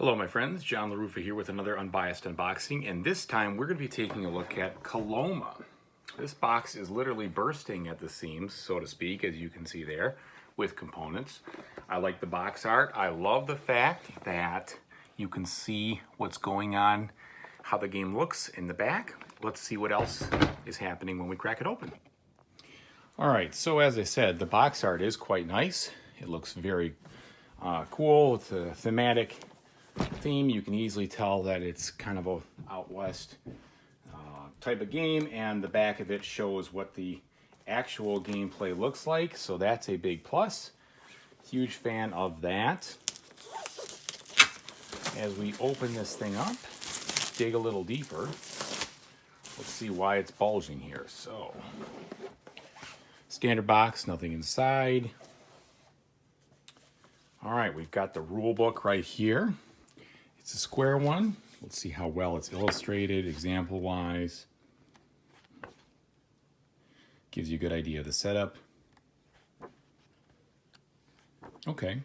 Hello my friends, John LaRuffa here with another Unbiased unboxing, and this time we're going to be taking a look at Coloma. This box is literally bursting at the seams, so to speak, as you can see there, with components. I like the box art. I love the fact that you can see what's going on, how the game looks in the back. Let's see what else is happening when we crack it open. Alright, so as I said, the box art is quite nice. It looks very cool. It's a thematic theme. You can easily tell that it's kind of a out west type of game, and the back of it shows what the actual gameplay looks like, so that's a big plus. Huge fan of that. As we open this thing up, dig a little deeper, let's see why it's bulging here. So standard box, nothing inside. All right, we've got the rule book right here. It's a square one. Let's see how well it's illustrated, example-wise. Gives you a good idea of the setup. Okay,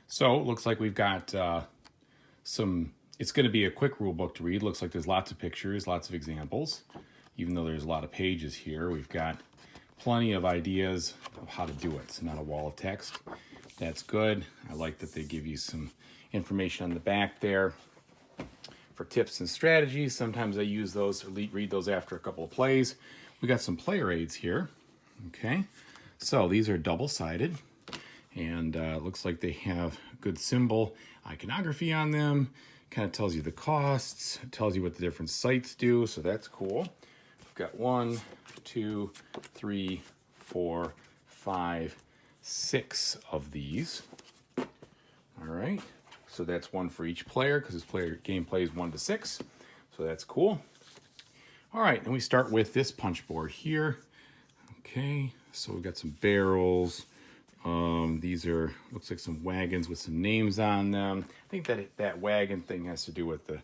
so it looks like we've got it's going to be a quick rule book to read. Looks like there's lots of pictures, lots of examples. Even though there's a lot of pages here, we've got plenty of ideas of how to do it. It's not a wall of text. That's good. I like that they give you some information on the back there for tips and strategies. Sometimes I use those or read those after a couple of plays. We got some player aids here. Okay, so these are double-sided, and looks like they have good symbol iconography on them. Kind of tells you the costs, tells you what the different sites do, so that's cool. We've got 1, 2, 3, 4, 5, 6 of these. All right. So that's one for each player because this game plays 1 to 6. So that's cool. All right, and we start with this punch board here. Okay, so we've got some barrels. These are, looks like some wagons with some names on them. I think that wagon thing has to do with the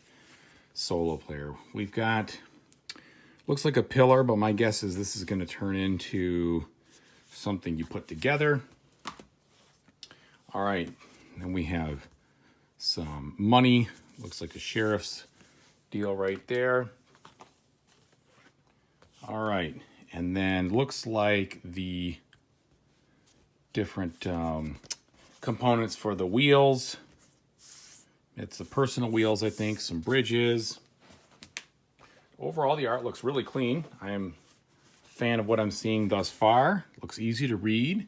solo player. We've got, looks like a pillar, but my guess is this is going to turn into something you put together. All right, then we have some money. Looks like a sheriff's deal right there. All right, and then looks like the different components for the wheels. It's the personal wheels, I think, some bridges. Overall, the art looks really clean. I am a fan of what I'm seeing thus far. Looks easy to read.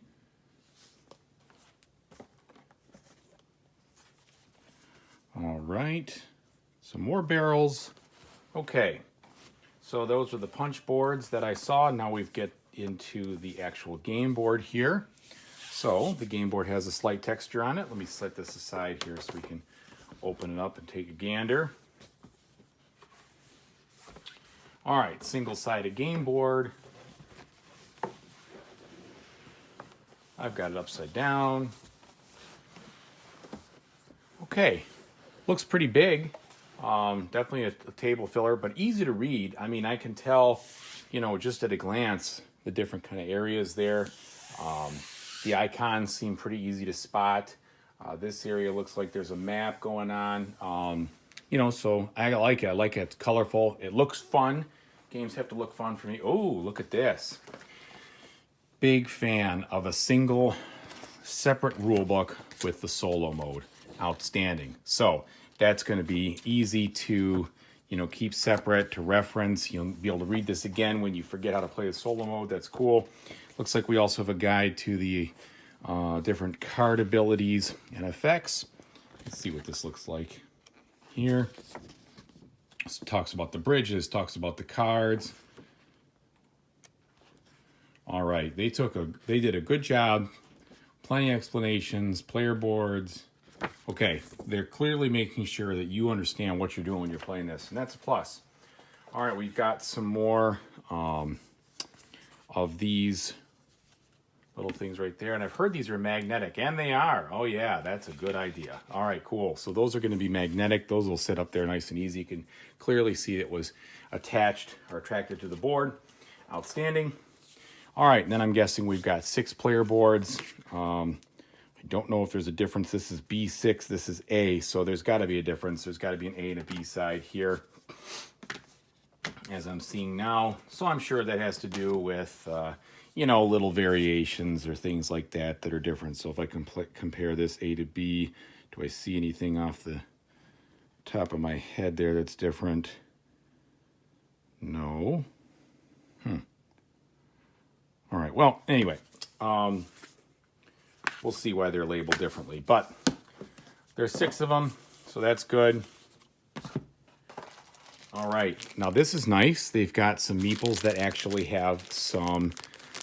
All right, some more barrels. Okay, so those are the punch boards that I saw. Now we get into the actual game board here. So the game board has a slight texture on it. Let me set this aside here so we can open it up and take a gander. All right, single-sided game board. I've got it upside down. Okay. Looks pretty big. Definitely a table filler, but easy to read. I mean, I can tell, you know, just at a glance, the different kind of areas there. The icons seem pretty easy to spot. This area looks like there's a map going on. You know, so I like it. I like it. It's colorful. It looks fun. Games have to look fun for me. Oh, look at this. Big fan of a single separate rule book with the solo mode. Outstanding. So that's going to be easy to, you know, keep separate, to reference. You'll be able to read this again when you forget how to play the solo mode. That's cool. Looks like we also have a guide to the different card abilities and effects. Let's see what this looks like here. This talks about the bridges, talks about the cards. All right, they did a good job. Plenty of explanations, player boards. Okay, they're clearly making sure that you understand what you're doing when you're playing this, and that's a plus. All right, we've got some more of these little things right there, and I've heard these are magnetic, and they are. Oh yeah, that's a good idea. All right, cool. So those are going to be magnetic. Those will sit up there nice and easy. You can clearly see it was attached or attracted to the board. Outstanding. All right, and then I'm guessing we've got 6 player boards. I Don't know if there's a difference. This is B6, this is A, so there's got to be a difference. There's got to be an A and a B side here, as I'm seeing now. So I'm sure that has to do with, you know, little variations or things like that that are different. So if I compare this A to B, do I see anything off the top of my head there that's different? No. All right, well, anyway, we'll see why they're labeled differently. But there's 6 of them, so that's good. All right, now this is nice. They've got some meeples that actually have some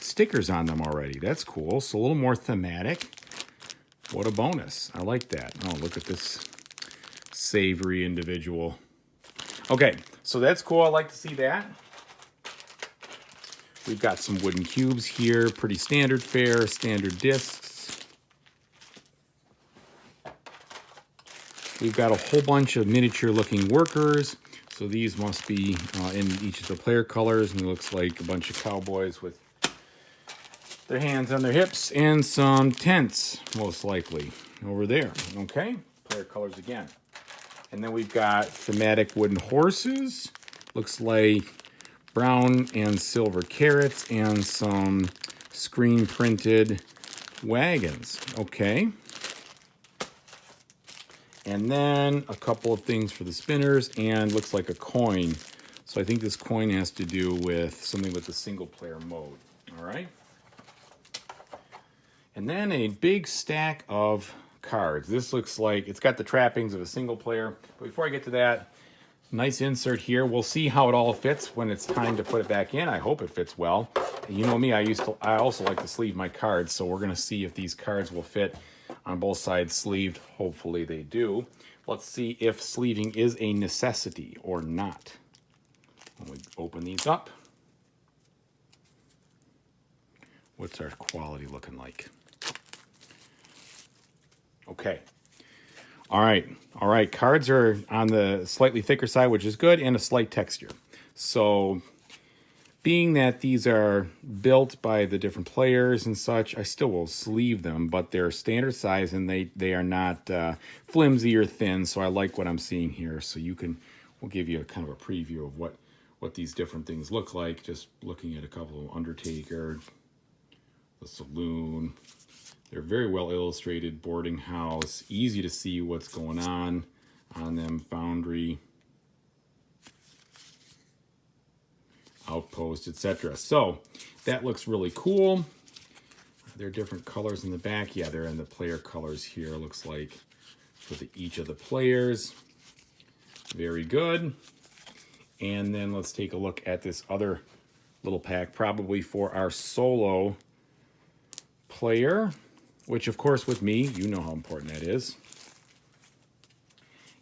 stickers on them already. That's cool. So a little more thematic. What a bonus. I like that. Oh, look at this savory individual. Okay, so that's cool. I like to see that. We've got some wooden cubes here. Pretty standard fare, standard discs. We've got a whole bunch of miniature looking workers. So these must be in each of the player colors. And it looks like a bunch of cowboys with their hands on their hips and some tents, most likely, over there. Okay, player colors again. And then we've got thematic wooden horses. Looks like brown and silver carrots and some screen printed wagons. Okay. And then a couple of things for the spinners and looks like a coin. So I think this coin has to do with something with the single player mode. All right. And then a big stack of cards. This looks like it's got the trappings of a single player. But before I get to that, nice insert here. We'll see how it all fits when it's time to put it back in. I hope it fits well. You know me, I also like to sleeve my cards, so we're going to see if these cards will fit on both sides sleeved. Hopefully they do. Let's see if sleeving is a necessity or not. When we open these up, what's our quality looking like? Okay. All right. Cards are on the slightly thicker side, which is good, and a slight texture. So being that these are built by the different players and such, I still will sleeve them, but they're standard size and they are not flimsy or thin. So I like what I'm seeing here. So we'll give you a kind of a preview of what these different things look like. Just looking at a couple of Undertaker, the Saloon. They're very well illustrated. Boarding house, easy to see what's going on them. Foundry, Outpost, etc. So that looks really cool. There are different colors in the back. Yeah, they're in the player colors here. Looks like for each of the players. Very good. And then let's take a look at this other little pack, probably for our solo player, which of course with me, you know how important that is.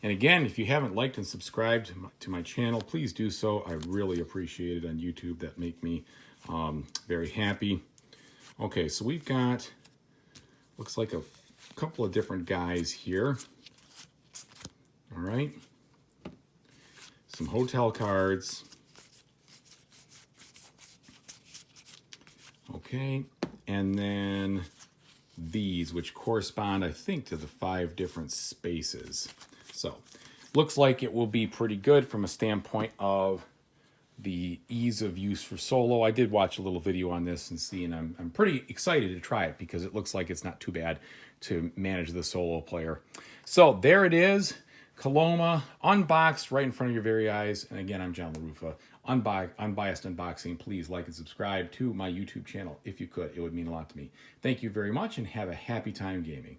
And again, if you haven't liked and subscribed to my channel, please do so. I really appreciate it on YouTube. That make me very happy. Okay, so we've got, looks like a couple of different guys here. All right. Some hotel cards. Okay, and then these, which correspond, I think, to the 5 different spaces. So, looks like it will be pretty good from a standpoint of the ease of use for solo. I did watch a little video on this and see, and I'm pretty excited to try it because it looks like it's not too bad to manage the solo player. So, there it is. Coloma, unboxed right in front of your very eyes. And again, I'm John LaRuffa. Unbiased Unboxing. Please like and subscribe to my YouTube channel if you could. It would mean a lot to me. Thank you very much and have a happy time gaming.